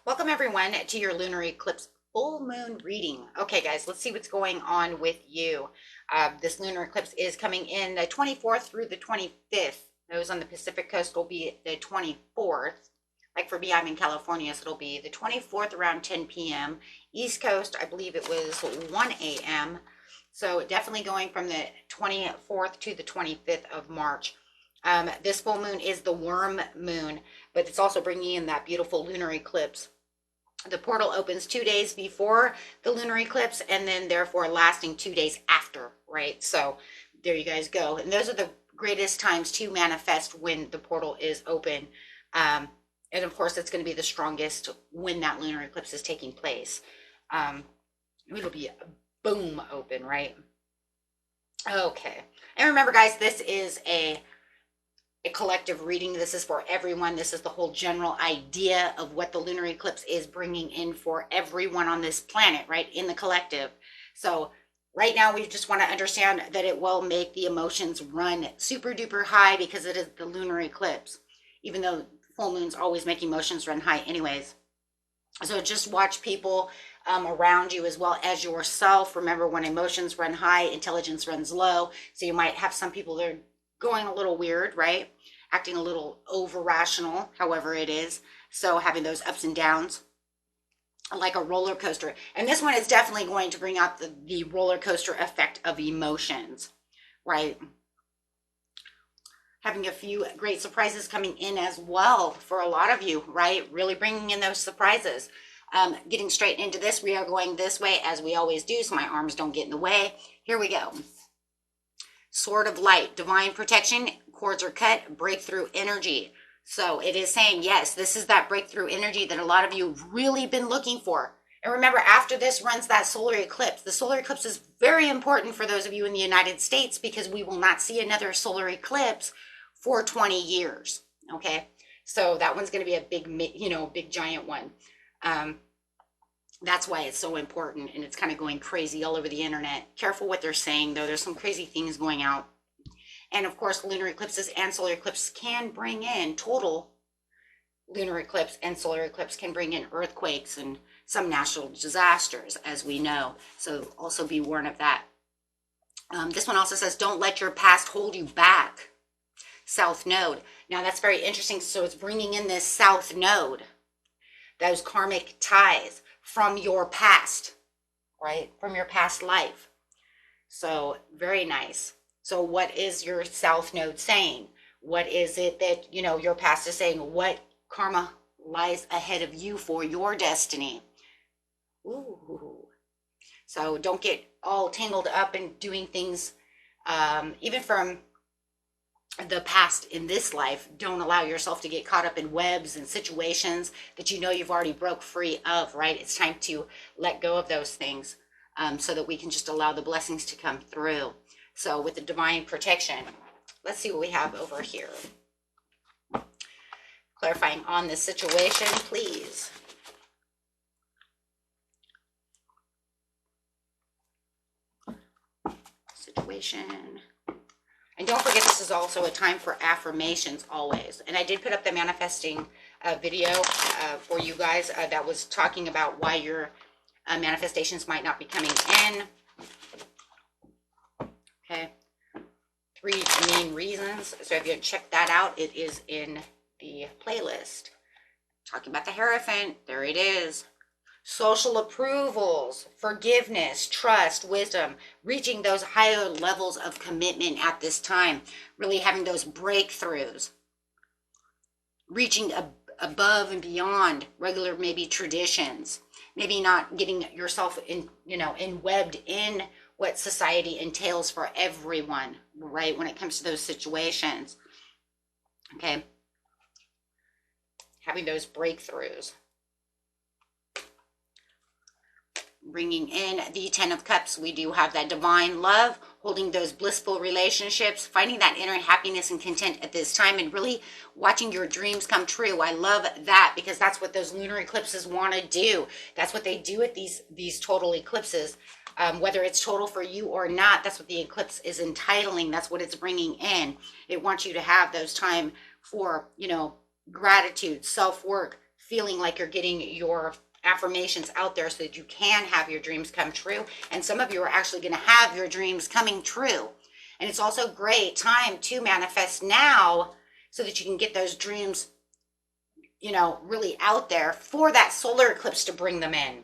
Welcome everyone to your lunar eclipse full moon reading. Okay, guys, let's see what's going on with you. This lunar eclipse is coming in the 24th through the 25th. Those on the Pacific coast will be the 24th. Like for me, I'm in California, so it'll be the 24th around 10 p.m. East Coast, I believe it was 1 a.m. So definitely going from the 24th to the 25th of March. This full moon is the worm moon, but it's also bringing in that beautiful lunar eclipse. The portal opens 2 days before the lunar eclipse and then therefore lasting 2 days after, right? So there you guys go. And those are the greatest times to manifest when the portal is open. And of course, it's going to be the strongest when that lunar eclipse is taking place. It'll be a boom open, right? Okay. And remember, guys, this is a collective reading. This is for everyone. This is the whole general idea of what the lunar eclipse is bringing in for everyone on this planet, right? In the collective. So right now we just want to understand that it will make the emotions run super duper high because it is the lunar eclipse, even though full moons always make emotions run high anyways. So just watch people around you as well as yourself. Remember, when emotions run high, intelligence runs low. So you might have some people that are going a little weird, right? Acting a little over rational, however it is. So having those ups and downs like a roller coaster. And this one is definitely going to bring out the roller coaster effect of emotions, right? Having a few great surprises coming in as well for a lot of you, right? Really bringing in those surprises. Getting straight into this, we are going this way as we always do, so my arms don't get in the way. Here we go. Sword of light, divine protection, cords are cut, breakthrough energy. So it is saying, yes, this is that breakthrough energy that a lot of you have really been looking for. And remember, after this runs that solar eclipse. The solar eclipse is very important for those of you in the United States because we will not see another solar eclipse for 20 years. Okay. So that one's going to be a big, big giant one. That's why it's so important, and it's kind of going crazy all over the internet. Careful what they're saying, though. There's some crazy things going out. And of course, lunar eclipses and solar eclipses can bring in total lunar eclipse and solar eclipse can bring in earthquakes and some natural disasters, as we know. So also be warned of that. This one also says, don't let your past hold you back. South node. Now that's very interesting. So it's bringing in this south node, those karmic ties from your past, right? From your past life. So very nice. So what is your south node saying? What is it that, your past is saying? What karma lies ahead of you for your destiny? Ooh. So don't get all tangled up in doing things, even from the past in this life. Don't allow yourself to get caught up in webs and situations that you've already broke free of, right? It's time to let go of those things so that we can just allow the blessings to come through. So with the divine protection, let's see what we have over here. Clarifying on this situation, please. Situation. And don't forget, this is also a time for affirmations always. And I did put up the manifesting video for you guys that was talking about why your manifestations might not be coming in. Okay. 3 main reasons. So if you check that out, it is in the playlist. Talking about the Hierophant, there it is. Social approvals, forgiveness, trust, wisdom, reaching those higher levels of commitment at this time, really having those breakthroughs, reaching above and beyond regular maybe traditions, maybe not getting yourself webbed in what society entails for everyone, right? When it comes to those situations, okay, having those breakthroughs. Bringing in the 10 of Cups, we do have that divine love, holding those blissful relationships, finding that inner happiness and content at this time, and really watching your dreams come true. I love that because that's what those lunar eclipses want to do. That's what they do at these total eclipses. Whether it's total for you or not, that's what the eclipse is entitling. That's what it's bringing in. It wants you to have those time for, gratitude, self-work, feeling like you're getting your affirmations out there so that you can have your dreams come true. And some of you are actually going to have your dreams coming true. And it's also a great time to manifest now so that you can get those dreams, you know, really out there for that solar eclipse to bring them in,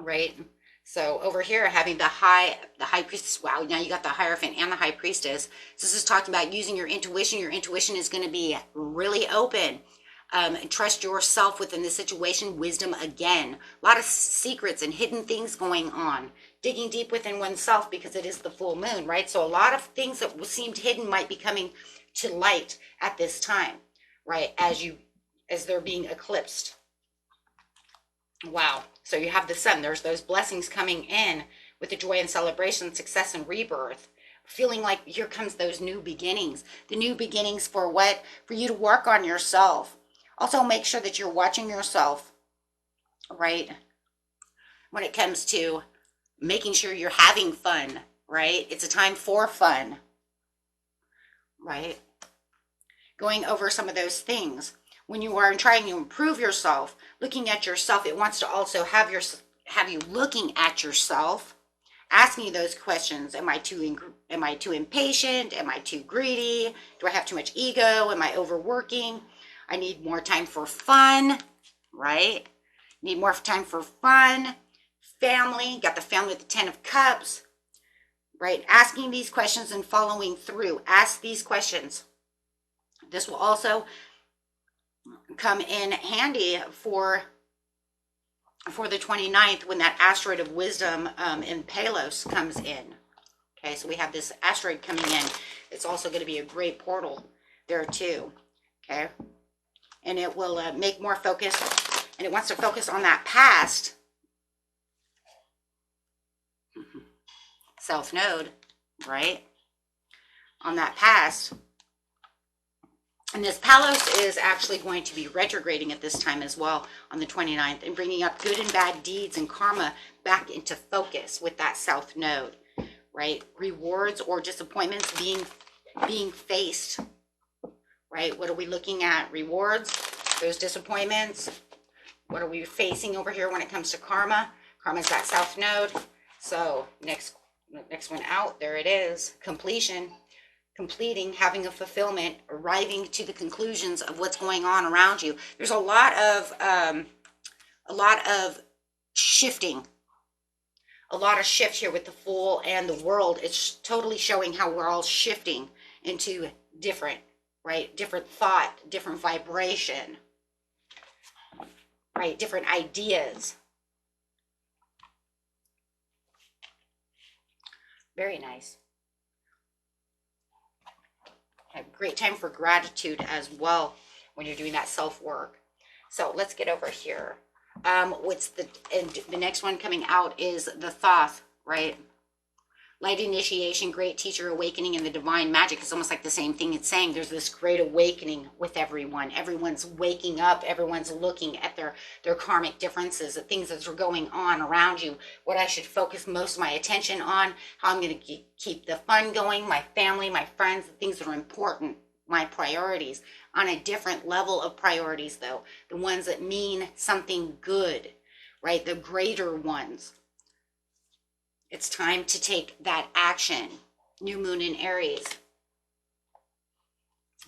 right? So over here, having the high priestess. Wow, now you got the Hierophant and the high priestess. So this is talking about using your intuition. Your intuition is going to be really open. Trust yourself within the situation. Wisdom again. A lot of secrets and hidden things going on. Digging deep within oneself because it is the full moon, right? So a lot of things that seemed hidden might be coming to light at this time, right? As they're being eclipsed. Wow. So you have the sun. There's those blessings coming in with the joy and celebration, success and rebirth. Feeling like here comes those new beginnings. The new beginnings for what? For you to work on yourself. Also make sure that you're watching yourself, right? When it comes to making sure you're having fun, right? It's a time for fun, right? Going over some of those things. When you are trying to improve yourself, looking at yourself, it wants to also have you looking at yourself, asking you those questions. Am I too impatient? Am I too greedy? Do I have too much ego? Am I overworking? I need more time for fun, right? Need more time for fun. Family, got the family with the 10 of Cups, right? Asking these questions and following through. Ask these questions. This will also come in handy for the 29th when that asteroid of wisdom in Palos comes in. Okay, so we have this asteroid coming in. It's also going to be a great portal there too. Okay, and it will make more focus, and it wants to focus on that past South Node, right? On that past. And this Palos is actually going to be retrograding at this time as well on the 29th and bringing up good and bad deeds and karma back into focus with that South Node, right? Rewards or disappointments being faced, right? What are we looking at? Rewards, those disappointments. What are we facing over here when it comes to karma? Karma's that South Node. So next one out, there it is, completion. Completing, having a fulfillment, arriving to the conclusions of what's going on around you. There's a lot of shifting, a lot of shift here with the Fool and the World. It's totally showing how we're all shifting into different, right? Different thought, different vibration, right? Different ideas. Very nice. A great time for gratitude as well when you're doing that self-work. So let's get over here. What's the next one coming out is the Thoth, right? Light initiation, great teacher, awakening, and the divine magic. It's almost like the same thing. It's saying there's this great awakening with everyone. Everyone's waking up. Everyone's looking at their karmic differences, the things that are going on around you. What I should focus most of my attention on, how I'm going to keep the fun going, my family, my friends, the things that are important, my priorities. On a different level of priorities, though. The ones that mean something good, right? The greater ones. It's time to take that action. New moon in Aries,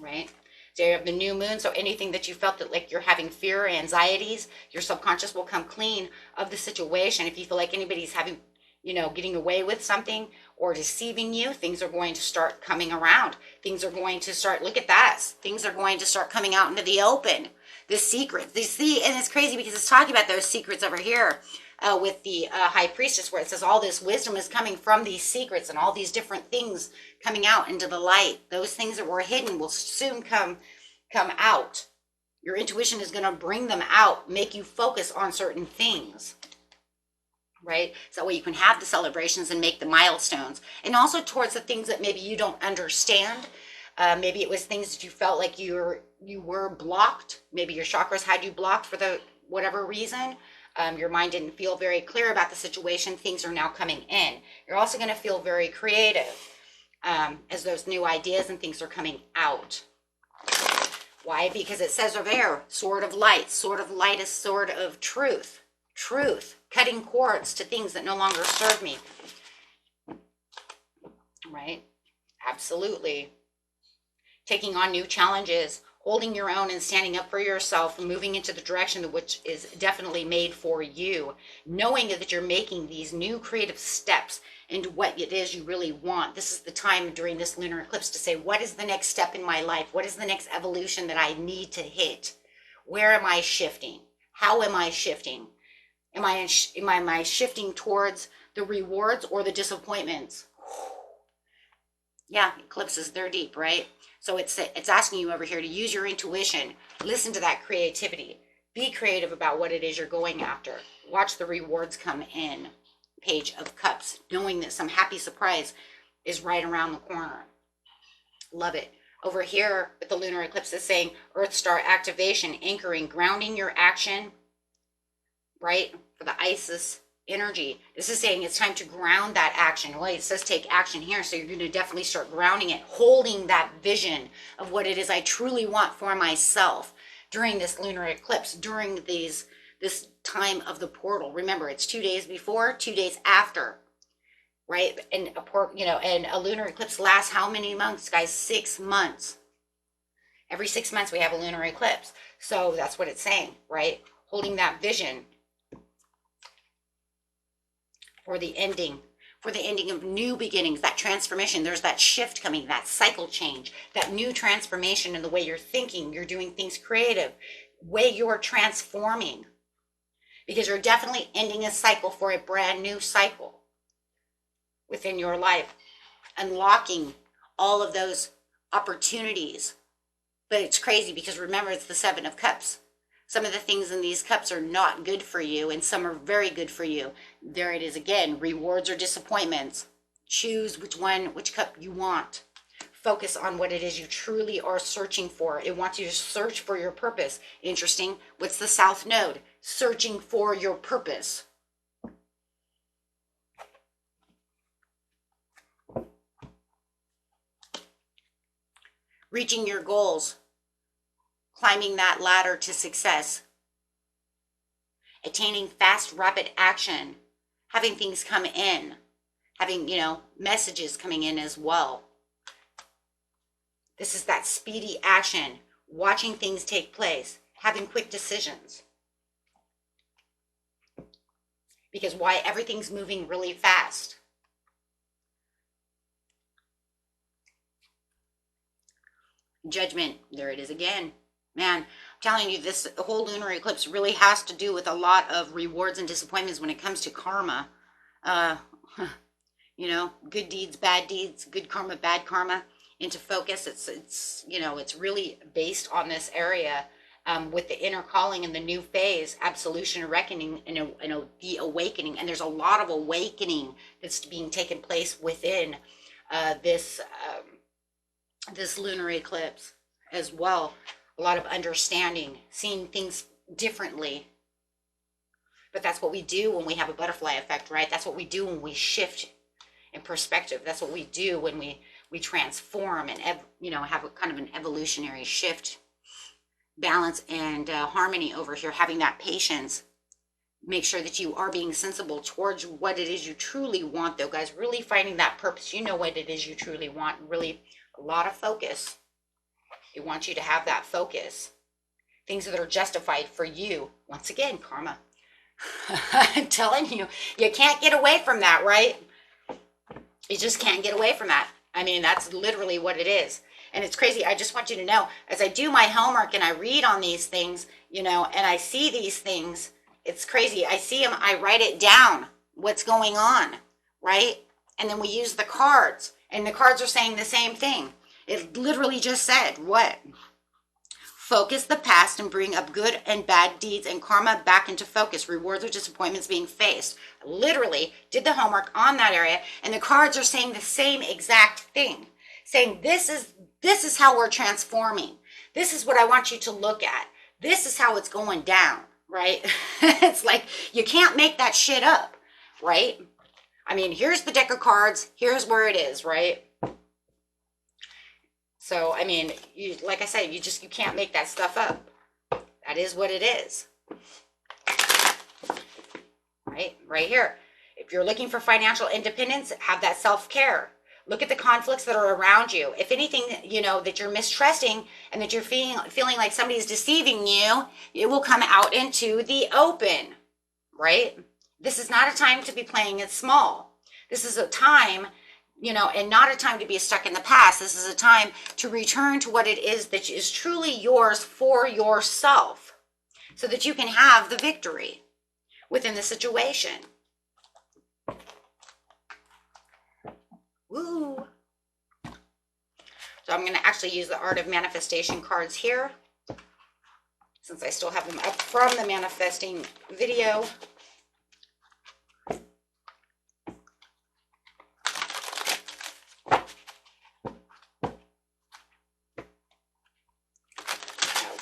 right? So you have the new moon. So anything that you felt that like you're having fear or anxieties, your subconscious will come clean of the situation. If you feel like anybody's having, getting away with something or deceiving you, things are going to start coming around. Things are going to start, look at that. Things are going to start coming out into the open. The secrets, and it's crazy because it's talking about those secrets over here. With the high priestess, where it says all this wisdom is coming from these secrets and all these different things coming out into the light. Those things that were hidden will soon come out. Your intuition is going to bring them out, make you focus on certain things, right? So that way you can have the celebrations and make the milestones, and also towards the things that maybe you don't understand. Maybe it was things that you felt like you were blocked. Maybe your chakras had you blocked for whatever reason. Your mind didn't feel very clear about the situation. Things are now coming in. You're also going to feel very creative as those new ideas and things are coming out. Why? Because it says over there, sword of light. Sword of light is sword of truth. Truth. Cutting cords to things that no longer serve me. Right? Absolutely. Taking on new challenges, holding your own and standing up for yourself and moving into the direction which is definitely made for you. Knowing that you're making these new creative steps into what it is you really want. This is the time during this lunar eclipse to say, what is the next step in my life? What is the next evolution that I need to hit? Where am I shifting? How am I shifting? Am I shifting towards the rewards or the disappointments? Yeah, eclipses, they're deep, right? So it's asking you over here to use your intuition, listen to that creativity, be creative about what it is you're going after. Watch the rewards come in. Page of Cups, knowing that some happy surprise is right around the corner. Love it. Over here with the lunar eclipse is saying Earth Star activation, anchoring, grounding your action, right? For the Isis energy. This is saying it's time to ground that action. Well, it says take action here, so you're going to definitely start grounding it, holding that vision of what it is I truly want for myself during this lunar eclipse, during this time of the portal. Remember, it's 2 days before, 2 days after, right? And a lunar eclipse lasts how many months, guys? 6 months. Every 6 months we have a lunar eclipse. So that's what it's saying, right? Holding that vision for the ending of new beginnings, that transformation. There's that shift coming, that cycle change, that new transformation in the way you're thinking, you're doing things creative, way you're transforming, because you're definitely ending a cycle for a brand new cycle within your life, unlocking all of those opportunities. But it's crazy because remember, it's the Seven of Cups. Some of the things in these cups are not good for you, and some are very good for you. There it is again, rewards or disappointments. Choose which cup you want. Focus on what it is you truly are searching for. It wants you to search for your purpose. Interesting. What's the South Node? Searching for your purpose. Reaching your goals. Climbing that ladder to success, attaining fast, rapid action, having things come in, having, messages coming in as well. This is that speedy action, watching things take place, having quick decisions. Because why? Everything's moving really fast. Judgment, there it is again. Man, I'm telling you, this whole lunar eclipse really has to do with a lot of rewards and disappointments when it comes to karma. Good deeds, bad deeds, good karma, bad karma, into focus. It's really based on this area with the inner calling and the new phase, absolution, reckoning, and the awakening. And there's a lot of awakening that's being taken place within this lunar eclipse as well. A lot of understanding, seeing things differently. But that's what we do when we have a butterfly effect, right? That's what we do when we shift in perspective. That's what we do when we transform and have a kind of an evolutionary shift, balance and harmony over here. Having that patience. Make sure that you are being sensible towards what it is you truly want, though, guys. Really finding that purpose. You know what it is you truly want. Really a lot of focus. It wants you to have that focus. Things that are justified for you. Once again, karma. I'm telling you, you can't get away from that, right? You just can't get away from that. I mean, that's literally what it is. And it's crazy. I just want you to know, as I do my homework and I read on these things, and I see these things, it's crazy. I see them, I write it down, what's going on, right? And then we use the cards, and the cards are saying the same thing. It literally just said, what? Focus the past and bring up good and bad deeds and karma back into focus. Rewards or disappointments being faced. Literally did the homework on that area, and the cards are saying the same exact thing. Saying this is how we're transforming. This is what I want you to look at. This is how it's going down, right? It's like you can't make that shit up, right? I mean, here's the deck of cards. Here's where it is, right? So, I mean, like I said, you can't make that stuff up. That is what it is. Right here. If you're looking for financial independence, have that self-care. Look at the conflicts that are around you. If anything, that you're mistrusting and that you're feeling like somebody's deceiving you, it will come out into the open, right? This is not a time to be playing it small. This is a time, and not a time to be stuck in the past. This is a time to return to what it is that is truly yours for yourself so that you can have the victory within the situation. Woo! So I'm going to actually use the Art of Manifestation cards here, since I still have them up from the manifesting video.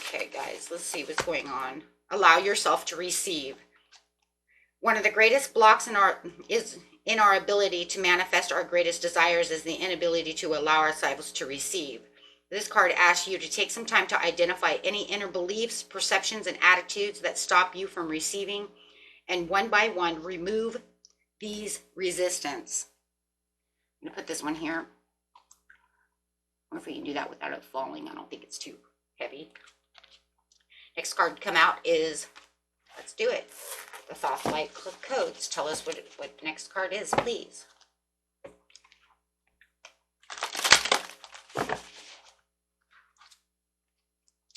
Okay, guys, let's see what's going on. Allow yourself to receive. One of the greatest blocks in our ability to manifest our greatest desires is the inability to allow ourselves to receive. This card asks you to take some time to identify any inner beliefs, perceptions, and attitudes that stop you from receiving, and one by one remove these resistance. I'm going to put this one here. I wonder if we can do that without it falling. I don't think it's too heavy. Next card to come out is, let's do it. The Thoth Light Codes. Tell us what the next card is, please.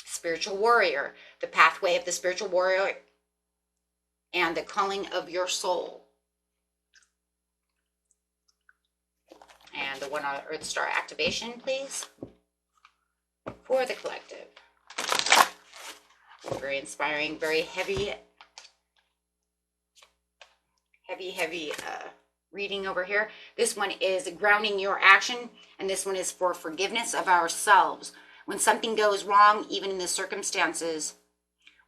Spiritual Warrior. The pathway of the spiritual warrior and the calling of your soul. And the one on Earth Star activation, please, for the collective. Very inspiring, very heavy reading over here. This one is grounding your action, and this one is for forgiveness of ourselves. When something goes wrong, even in the circumstances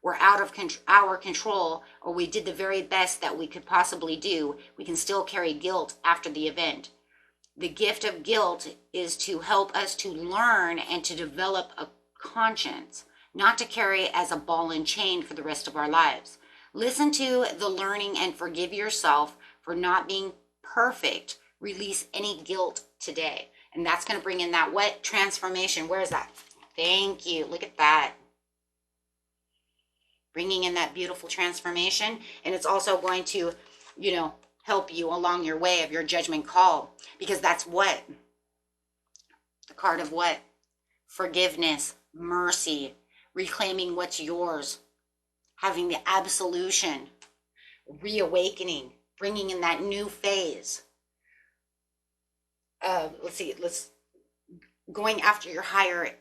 were out of our control, or we did the very best that we could possibly do, we can still carry guilt after the event. The gift of guilt is to help us to learn and to develop a conscience, not to carry as a ball and chain for the rest of our lives. Listen to the learning and forgive yourself for not being perfect. Release any guilt today. And that's going to bring in that what? Transformation. Where is that? Thank you. Look at that. Bringing in that beautiful transformation. And it's also going to, help you along your way of your judgment call. Because that's what? The card of what? Forgiveness, mercy, reclaiming what's yours, having the absolution, reawakening, bringing in that new phase. Let's going after your higher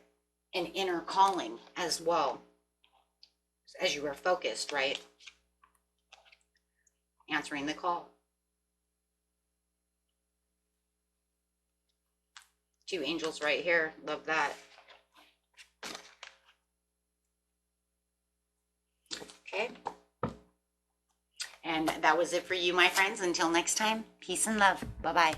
and inner calling as well, as you are focused, right? Answering the call. 2 angels right here. Love that. Okay. And that was it for you, my friends. Until next time, peace and love. Bye-bye.